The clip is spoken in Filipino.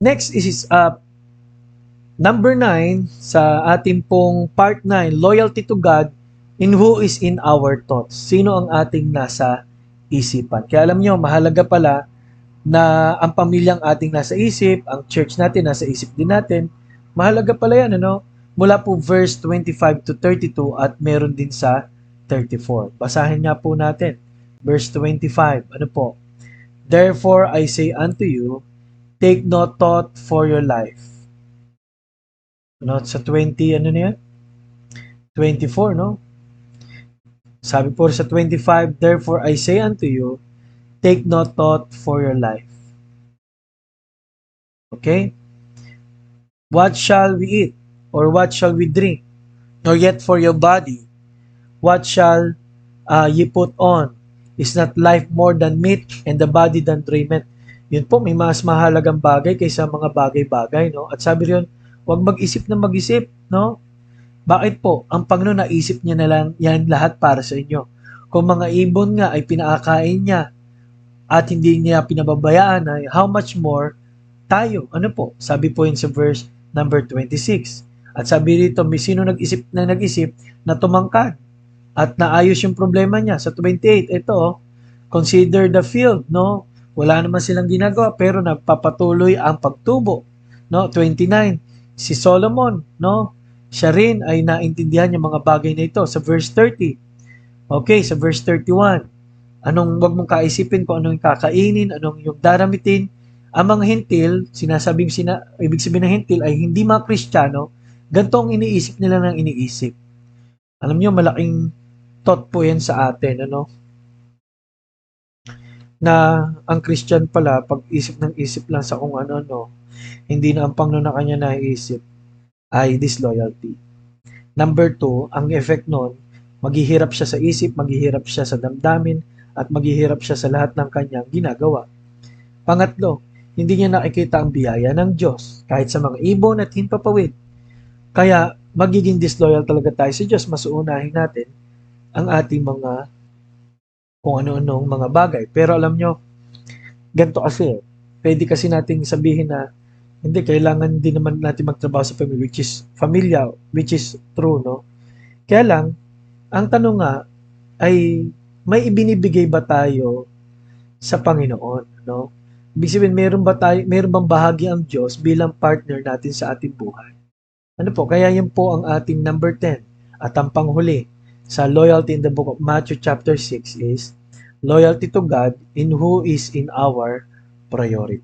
Next is number 9 sa ating pong part 9, loyalty to God in who is in our thoughts. Sino ang ating nasa isipan? Kaya alam nyo, mahalaga pala na ang pamilyang ating nasa isip, ang church natin nasa isip din natin. Mahalaga pala yan, ano? Mula po verse 25 to 32 at meron din sa 34. Basahin nga po natin. Verse 25, ano po? Therefore I say unto you, take no thought for your life. Ano, sa 20, ano na yan? 24, no? Sabi po sa 25, therefore I say unto you, take no thought for your life. Okay? What shall we eat? Or what shall we drink? Nor yet for your body, what shall ye put on? Is not life more than meat, and the body than raiment? Yun po, may mas mahalagang bagay kaysa mga bagay-bagay, no? At sabi rin, huwag mag-isip na mag-isip, no? Bakit po? Ang Panginoon naisip niya na lang yan lahat para sa inyo. Kung mga ibon nga ay pinakakain niya at hindi niya pinababayaan, ay how much more tayo? Ano po? Sabi po yun sa verse number 26. At sabi rito, may sino nag-isip na tumangkad at naayos yung problema niya. Sa 28, ito, consider the field, no? Wala naman silang ginagawa pero nagpapatuloy ang pagtubo. No? 29, si Solomon, no? Siya rin ay naintindihan yung mga bagay na ito. Sa verse 30, okay, sa verse 31, wag mong kaisipin kung anong kakainin, anong yung daramitin. Ang mga hentil, ibig sabihin ng hentil ay hindi mga Kristiyano, ganito ang iniisip nila ng iniisip. Alam niyo, malaking thought po yan sa atin, ano? Na ang Christian pala, pag isip ng isip lang sa kung ano-ano, hindi na ang Panginoon na kanya naiisip, ay disloyalty. Number 2, ang effect nun, maghihirap siya sa isip, maghihirap siya sa damdamin, at maghihirap siya sa lahat ng kanyang ginagawa. Pangatlo, hindi niya nakikita ang biyaya ng Diyos, kahit sa mga ibon at himpapawid. Kaya, magiging disloyal talaga tayo sa Diyos, mas uunahin natin ang ating mga kung ano-anong mga bagay. Pero alam nyo, ganito kasi, pwede kasi nating sabihin na hindi, kailangan din naman natin magtrabaho sa familya, which is true, no? Kaya lang, ang tanong nga ay may ibinibigay ba tayo sa Panginoon, no? Ibig sabihin, meron bang bahagi ang Diyos bilang partner natin sa ating buhay? Ano po? Kaya yun po ang ating number 10. At ang panghuli sa loyalty in the book of Matthew chapter 6 is loyalty to God in who is in our priority.